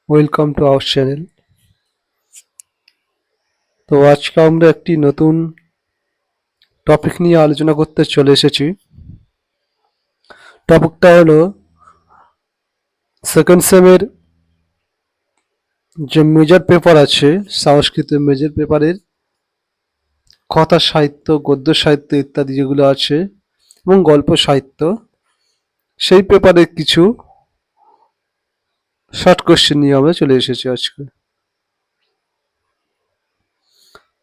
Welcome to our channel. তো আজকে আমরা একটি নতুন টপিক নিয়ে আলোচনা করতে চলে এসেছি। টপিকটা হলো সেকেন্ড সেমের যে মেজর পেপার আছে, সংস্কৃত মেজর পেপারের কথা সাহিত্য, গদ্য সাহিত্য ইত্যাদি যেগুলো আছে এবং গল্প সাহিত্য, সেই পেপারের কিছু শর্ট কোশ্চেন নিয়ে আমরা চলে এসেছি আজকে।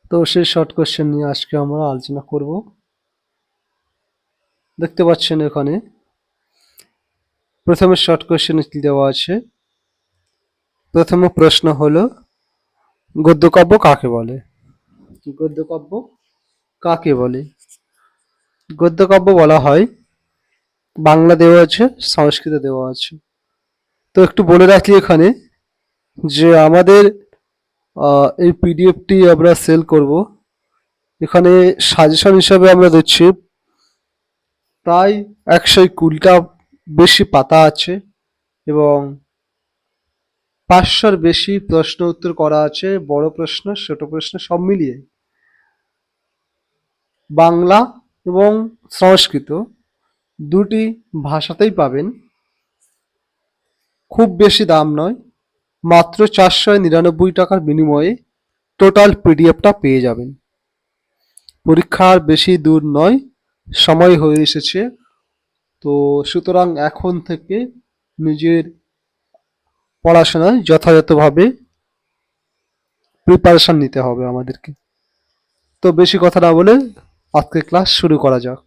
তো সেই শর্ট কোশ্চেন নিয়ে আজকে আমরা আলোচনা করব। দেখতে পাচ্ছেন এখানে প্রথমে শর্ট কোশ্চেন দেওয়া আছে। প্রথম প্রশ্ন হলো গদ্যকাব্য কাকে বলে? গদ্যকাব্য কাকে বলে? গদ্যকাব্য বলা হয়, বাংলা দেওয়া আছে, সংস্কৃত দেওয়া আছে। তো একটু বলে রাখি এখানে যে আমাদের এই পিডিএফটি আমরা সেল করব। এখানে সাজেশন হিসাবে আমরা দিচ্ছি প্রায় 120টা বেশি পাতা আছে এবং 500-র বেশি প্রশ্ন উত্তর করা আছে, বড় প্রশ্ন ছোট প্রশ্ন সব মিলিয়ে। বাংলা এবং সংস্কৃত দুটি ভাষাতেই পাবেন। খুব বেশি দাম নয়, মাত্র 499 টাকার বিনিময়ে টোটাল পিডিএফটা পেয়ে যাবেন। পরীক্ষার বেশি দূর নয়, সময় হয়ে এসেছে। তো সুতরাং এখন থেকে নিজের পড়াশোনায় যথাযথভাবে প্রিপারেশন নিতে হবে আমাদেরকে। তো বেশি কথা না বলে আজকে ক্লাস শুরু করা যাক।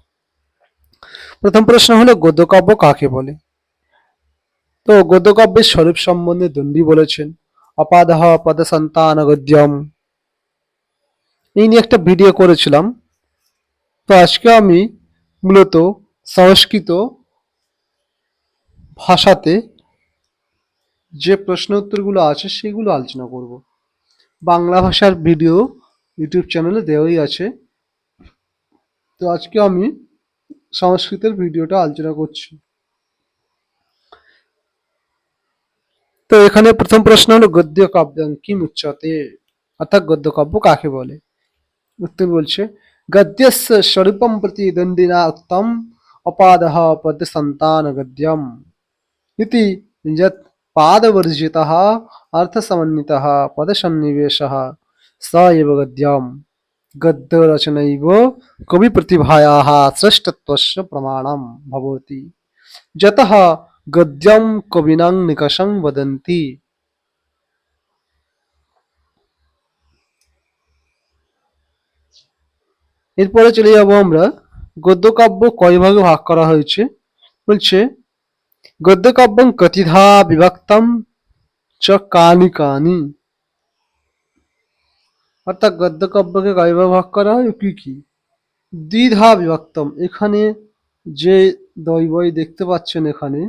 প্রথম প্রশ্ন হলো গদ্যকাব্য কাকে বলে? তো গদ্যকাব্যের স্বরূপ সম্বন্ধে দণ্ডী বলেছেন, অপাদহ পদ সন্তান গদ্যম। এই নিয়ে একটা ভিডিও করেছিলাম। তো আজকে আমি মূলত সংস্কৃত ভাষাতে যে প্রশ্ন উত্তরগুলো আছে সেগুলো আলোচনা করব। বাংলা ভাষার ভিডিও ইউটিউব চ্যানেলে দেওয়াই আছে। তো আজকে আমি সংস্কৃতের ভিডিওটা আলোচনা করছি। তো এখানে প্রথম প্রশ্ন হলো গদ্য কাব্যং কিম উচ্যতে, অর্থাৎ গদ্য কাব্য কাকে বলে? উত্তর বলছে, গদ্যস্য স্বরূপম প্রতিদ্বন্দ্বিনা উক্তম অপাদহ পদ সন্তান গদ্যম ইতি যৎ পাদবর্জিতः অर्थसमन्वितः पदसन्निवेशः स एव गद्यम्। गद्यरचनैव कविप्रतिभायाः श्रेष्ठत्वस्य प्रमाणं भवति, यतः गद्यं कविनं निकषं वदन्ति। এরপরে চলে যাব আমরা গদ্যকাব্য কয় ভাগে ভাগ করা হয়েছে। বলছে, গদ্যকাব্যং কতিধা বিভক্তম চ কানি কানি, অর্থাৎ গদ্যকাব্যকে কয় ভাগে ভাগ করা হয় কি কি? দ্বিধা বিভক্তম, এখানে যে দই দেখতে পাচ্ছেন এখানে,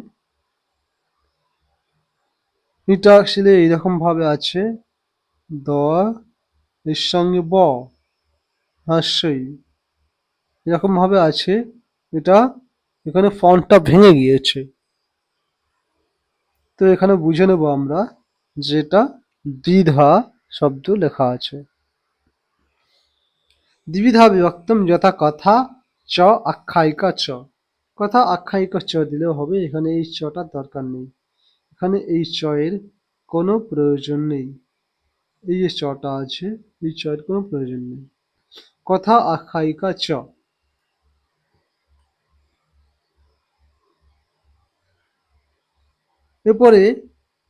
এটা আসলে এইরকম ভাবে আছে, দ এর সঙ্গে ব হাস্যই এরকম ভাবে আছে। এটা এখানে ফন্টটা ভেঙে গিয়েছে। তো এখানে বুঝে নেব আমরা যেটা দ্বিধা শব্দ লেখা আছে। দ্বিবিধা বিভক্তম যথা কথা চ আখ্যায়িকা চ। কথা আখ্যায়িকা চ দিলেও হবে, এখানে এই চটার দরকার নেই, এখানে এই চ এর কোনো প্রয়োজন নেই। এই যে চটা আছে, এই চ এর কোনো প্রয়োজন নেই। কথা আখ্যায়িকা চ। এরপরে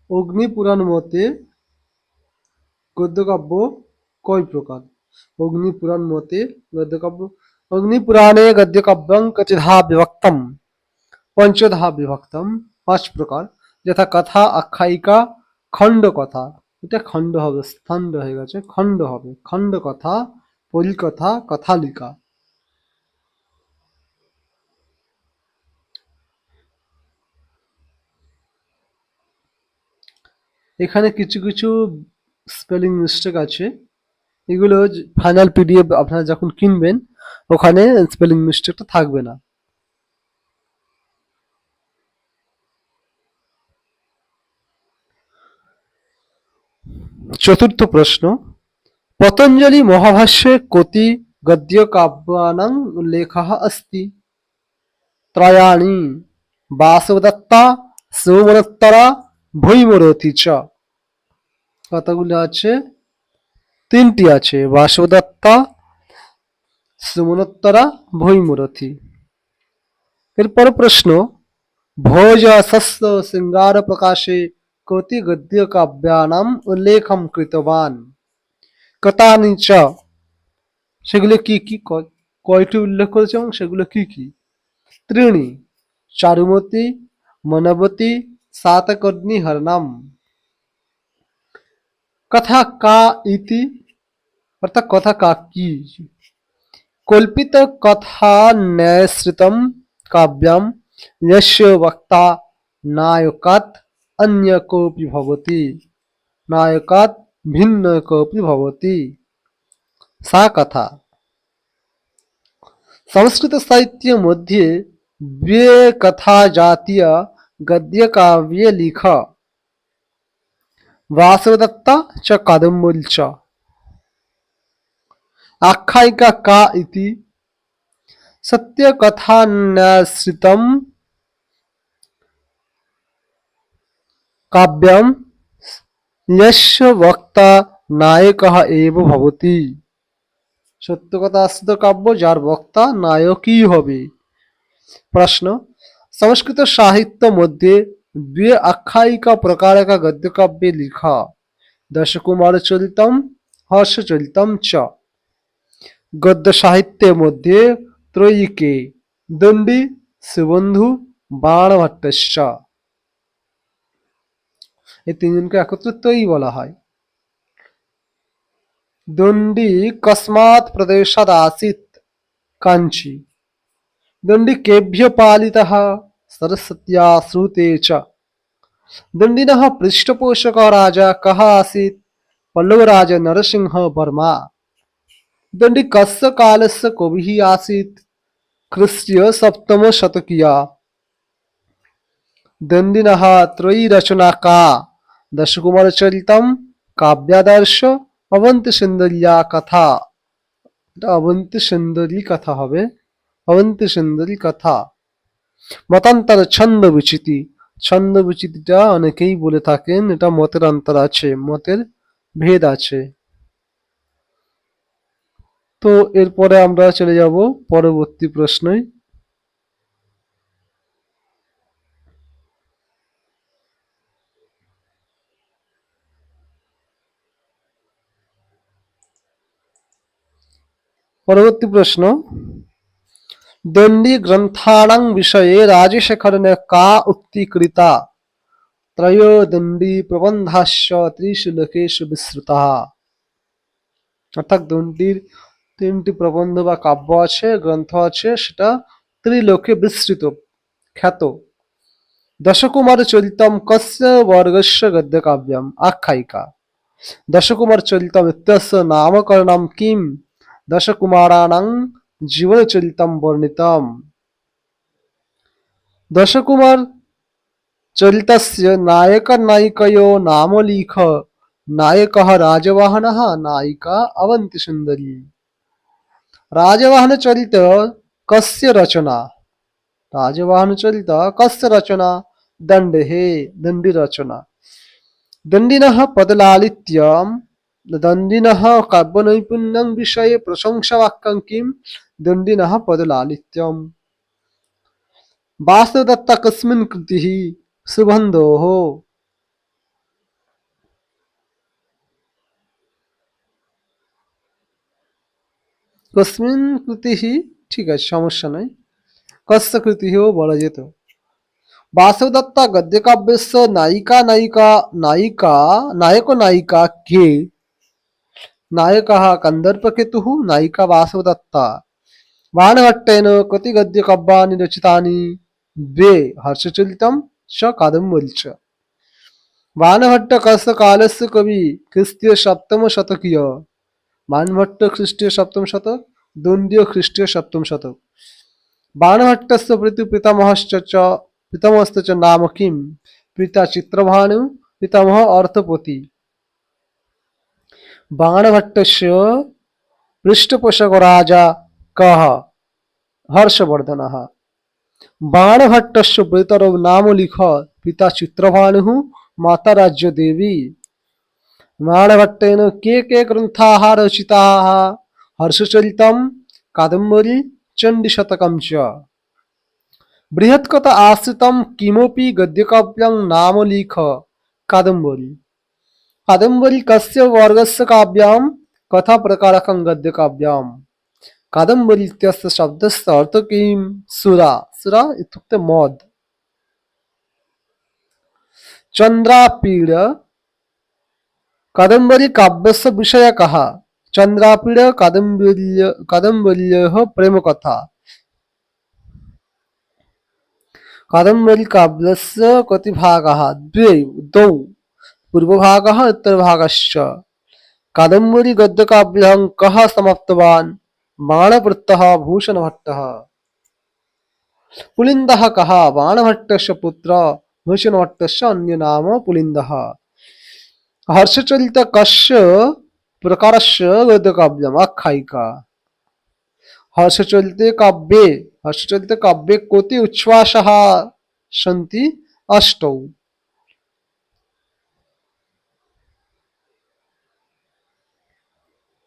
অগ্নিপুরাণ মতে গদ্যকাব্য কয় প্রকার? অগ্নিপুরাণ মতে গদ্যকাব্য, অগ্নিপুরাণে গদ্যকাব্যং কতিধা বিভক্তম পঞ্চধা বিভক্তম, 5 প্রকার, যথা কথা আখ্যায়িকা খণ্ড কথা, এটা খণ্ড হবে, স্তণ্ড হয়ে গেছে, খণ্ড হবে, খণ্ড কথা, পরিকথা, কথালিকা। এখানে কিছু কিছু স্পেলিং মিস্টেক আছে, এগুলো ফাইনাল পিডিএফ আপনারা যখন কিনবেন ওখানে স্পেলিং মিস্টেকটা থাকবে না। चतुर्थ प्रश्न पतंजलि महाभाष्ये कोटि गद्य काव्यानां उल्लेखः अस्ति त्रयाणि वासवदत्ता सुमनोत्तरा ভৈমরথী চ কতগুলো আছে তিনটি আছে বাসবদত্তা সুমনোত্তরা ভৈমরথী এরপর প্রশ্ন ভোজ শস্য শৃঙ্গার প্রকাশে কোটি গদ্য কাব্যানাম উল্লেখম কৃতবান কতানি চ সেগুলো কি কি কয়টি উল্লেখ করেছে এবং সেগুলো কি কি ত্রিণী চারুমতি मनवती सातकर्णी हरनाम कथा का इति अर्थात कथा का की कल्पित कथा न्यायश्रितम काव्यम यस्य वक्ता नायकात् अन्य कोऽपि भवति नायकात् भिन्न कोऽपि भवति सा कथा संस्कृत साहित्य मध्ये वे कथा जातीय गद्य काव्य लिख वासवदत्ता च कादम्बरी च आख्यायिका का इति सत्य कथान्याश्रितम काव्यम यस्य वक्ता नायकः एव भवति सत्य कथाश्रित काव्य जार वक्ता नायकই হবে प्रश्न संस्कृत साहित्य मध्ये द्वे आख्यायिका प्रकार का गद्य काव्य लिखा दशकुमार चरितम हर्ष चरितम च गद्य साहित्य मध्ये त्रयीके दंडी सुबंधु बाणभट्टश्च এই তিনজনকে একত্রিতই বলা হয় দন্ডী কস্মাৎ প্রদেশাদ आसीत् कांची दंडी केभ्य पालितः सरस्वत्या श्रुते च दंडिनः पृष्ठपोषकः राजा कः आसीत् पल्लवराज नरसिंह वर्मा दंडी कस्य कालस्य कविः आसीत् ख्रीष्टीय सप्तम शतकीय दंडिनः त्रयी रचना का दशकुमार चरितम काव्यादर्श अवंती सुंदरिया कथा अवंती सुंदरी कथा হবে অবন্তী সুন্দরী কথা মতান্তর ছন্দ বিচিতি ছন্দ বিচিতিটা অনেকেই বলে থাকেন এটা মতের অন্তর আছে মতের ভেদ আছে তো এরপরে আমরা চলে যাব পরবর্তী প্রশ্নে পরবর্তী প্রশ্ন दंडी ग्रंथाणां विषये राजशेखर ने का उक्ति कृता त्रयो दंडी प्रबंधाश्च त्रिषु लोकेषु विस्तृतः অর্থাৎ দন্ডির তিনটি প্রবন্ধ বা কাব্য আছে গ্রন্থ আছে সেটা ত্রিলোকে বিস্তৃত খ্যাত দশকুমার চরিতম কস্য বর্গস্য গদ্য কাব্যম আখ্যায়িকা দশকুমার চরিতম ইত্যস্য নামকরণম কিম দশকুমারাণাং जीवनचरितम वर्णितम दशकुमार चरितस्य नायक नायिकयो नाम लिख नायकः राजवाहनः नायिका अवंती सुंदरी राजवाहन चरित कस्य रचना राजवाहन चरित कस्य रचना दंडे दंडी रचना दंडिनः पदलालित्यम दंडिनः काव्यनैपुण्यं विषये प्रशंसावाक्यं किं दंडिनः पदलालित्यम वासवदत्ता कस्मिन् कृतिः सुबन्धोः कस्मिन् कृतिः ठीक আছে সমস্যা নাই कस्य कृतिः বলা যেত वासवदत्ता गद्यकाव्यस्य नायिका नायिका नायिका नायको नायिका के नायकः कन्दर्पकेतुः नायिका वासवदत्ता बाणभट्टेन कति गद्यकाव्यानि रचितानि द्वे हर्षचरितं च कादम्बरी च बाणभट्ट कस्य कालस्य कवि ख्रीष्टीय सप्तम शतकीय बाणभट्ट ख्रीष्टीय सप्तम शतक दण्डीय ख्रीष्टीय सप्तम शतक बाणभट्टस्य पितामहश्च च नाम किं पिता चित्रभानु पितामह अर्थपति बाणभट्टस्य पृष्ठपोषक राजा कः? हर्षवर्धनः। बाणभट्टस्य पितरौ नाम लिख। पिता चित्रभानुः, माता राज्यदेवी। बाणभट्टेन के ग्रन्थाः रचिताः? हर्षचरितं, कादम्बरी, चण्डीशतकं च। बृहत्कथा आश्रितं किमपि गद्यकाव्यं नाम लिख। कादम्बरी। कादम्बरी कस्य वर्गस्य काव्यं? कथा प्रकारकं गद्यकाव्यम्। कादम्बरी इत्यस्य शब्दस्य अर्थः किं? सुरा। सुरा इत्युक्ते मद। चन्द्रापीड कादम्बरी काव्यस्य विषयः कः? चन्द्रापीड कादम्बर्याः प्रेमकथा। कादम्बरी काव्यस्य कति भागाः? द्वौ, पूर्वभागः उत्तरभागश्च। कादम्बरी गद्यकाव्यं कः समाप्तवान्? बाणभट्टः, भूषणभट्टः। पुलिन्दः कः? बाणभट्टस्य पुत्रः, भूषणभट्टस्य अन्यनाम पुलिन्दः। हर्षचरित कस्य प्रकारस्य गद्यकाव्यम्? आख्यायिका। हर्षचरिते काव्ये कोटि उच्छ्वासाः सन्ति? 8।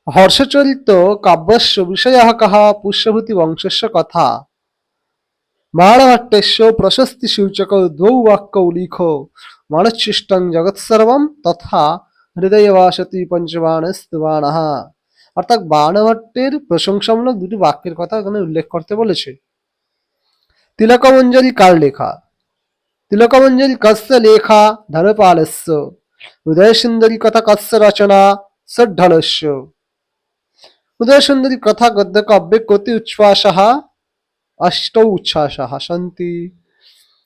हर्षचरित काव्यस्य विषयः कः? पुष्यभूतिवंशस्य कथा। बाणभट्टस्य प्रशस्तिसूचकौ 2 वाक्यौ लिख। बाणच्छिष्टं जगत्सर्वं तथा हृदये वासति पंचबाणस्तु बाणः। অর্থাৎ বাণভট্টের প্রশংসামূলক 2টি বাক্যের কথা এখানে উল্লেখ করতে বলেছে। তিলকমঞ্জরি কার লেখা? তিলকমঞ্জরি কস্য লেখা? ধনপালস্য। উদয়সুন্দরী কথা কস্য রচনা? ষড্ঢলস্য। উদয়সুন্দরী কথা গদ্যকাব্যে কোটি উচ্ছ্বাসাः? 8 उच्छ्वासाः सन्ति।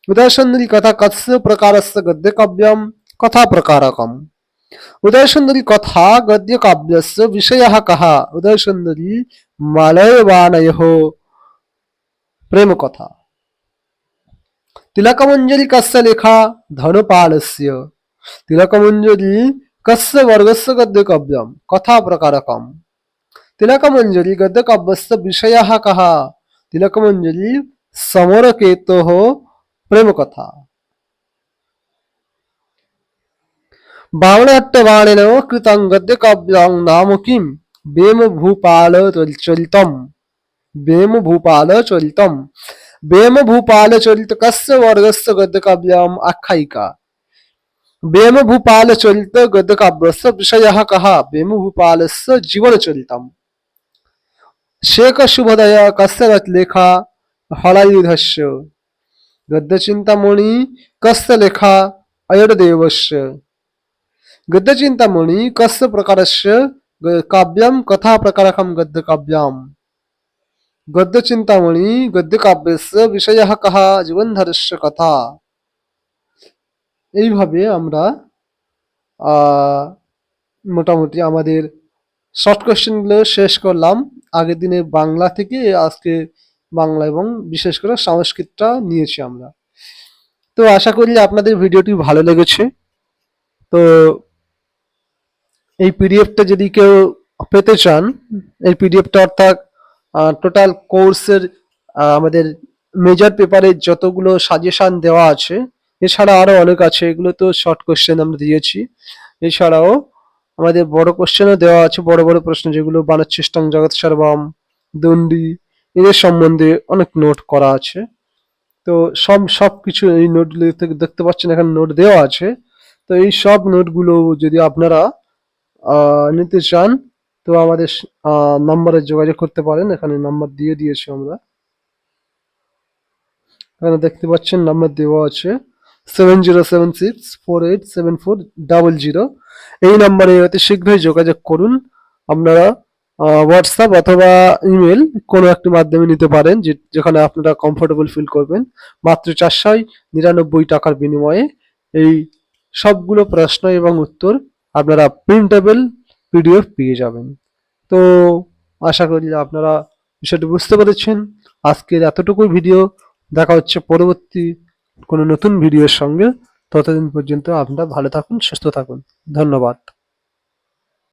उदयसुन्दरी कथा कस्य प्रकारस्य गद्यकाव्यं? कथा प्रकारकम्। उदयसुन्दरी कथा गद्यकाव्यस्य विषयः कः? उदयसुन्दरी मलयबाणयोः प्रेमकथा। तिलकमञ्जरी कस्य लेखा? धनपालस्य। तिलकमञ्जरी कस्य वर्गस्य गद्यकाव्यं? कथा प्रकारकम्। तिलकमञ्जरी गद्यकाव्यस्य विषयः कः? तिलकमञ्जरी समरकेतोः प्रेमकथा। बाणभट्टबाणेन कृतं गद्यकाव्यं नाम किं? वेमभूपालचरितम्। वेमभूपालचरितम्। वेमभूपालचरित कस्य वर्गस्य गद्यकाव्यम्? आख्यायिका। वेमभूपालचरित गद्यकाव्यस्य विषयः कः? वेमभूपालस्य जीवनचरितम्। शेखरशुभोदय कस्य लेखा? हलायुधस्य। गद्यचिन्तामणि कस्य लेखा? अय्यदेवस्य। गद्यचिन्तामणि कस्य प्रकारस्य काव्यं? कथा प्रकारकं गद्यकाव्यम्। गद्यचिन्तामणि गद्यकाव्यस्य विषयः कः? জীবনধারस्य কথা। এইভাবে আমরা মোটামুটি আমাদের শর্ট কোশ্চেনগুলো শেষ করলাম। আগের দিনে বাংলা থেকে আজকে বাংলা এবং বিশেষ করে সংস্কৃতটা নিয়েছি আমরা। তো আশা করি আপনাদের ভিডিওটি ভালো লেগেছে। তো এই পিডিএফটা যদি কেউ পেতে চান, এই পিডিএফটা অর্থাৎ টোটাল কোর্সের আমাদের মেজর পেপারে যতগুলো সাজেশন দেওয়া আছে, এছাড়া আরো অনেক আছে, এগুলো তো শর্ট কোশ্চেন আমরা দিয়েছি। এছাড়াও আমাদের বড় কোশ্চেনও দেওয়া আছে, বড় বড় প্রশ্ন যেগুলো বাণচ্ছিষ্টং জগৎ সর্বম, দণ্ডি, এদের সম্বন্ধে অনেক নোট করা আছে। তো সবকিছু এই নোটগুলো দেখতে পাচ্ছেন, এখানে নোট দেওয়া আছে। তো এই সব নোটগুলো যদি আপনারা নিতে চান তো আমাদের নাম্বারে যোগাযোগ করতে পারেন। এখানে নাম্বার দিয়ে দিয়েছি আমরা, এখানে দেখতে পাচ্ছেন নাম্বার দেওয়া আছে 7076487400। এই নাম্বারে অতি শীঘ্রই যোগাযোগ করুন। আপনারা হোয়াটসঅ্যাপ অথবা ইমেল কোনো একটি মাধ্যমে নিতে পারেন, যেখানে আপনারা কমফোর্টেবল ফিল করবেন। মাত্র 499 টাকার বিনিময়ে এই সবগুলো প্রশ্ন এবং উত্তর আপনারা প্রিন্টেবল পিডিএফ পেয়ে যাবেন। তো আশা করি আপনারা বিষয়টি বুঝতে পেরেছেন। আজকের এতটুকুই ভিডিও। দেখা হচ্ছে পরবর্তী কোনো নতুন ভিডিওর সঙ্গে। ততদিন পর্যন্ত আপনারা ভালো থাকুন, সুস্থ থাকুন। ধন্যবাদ।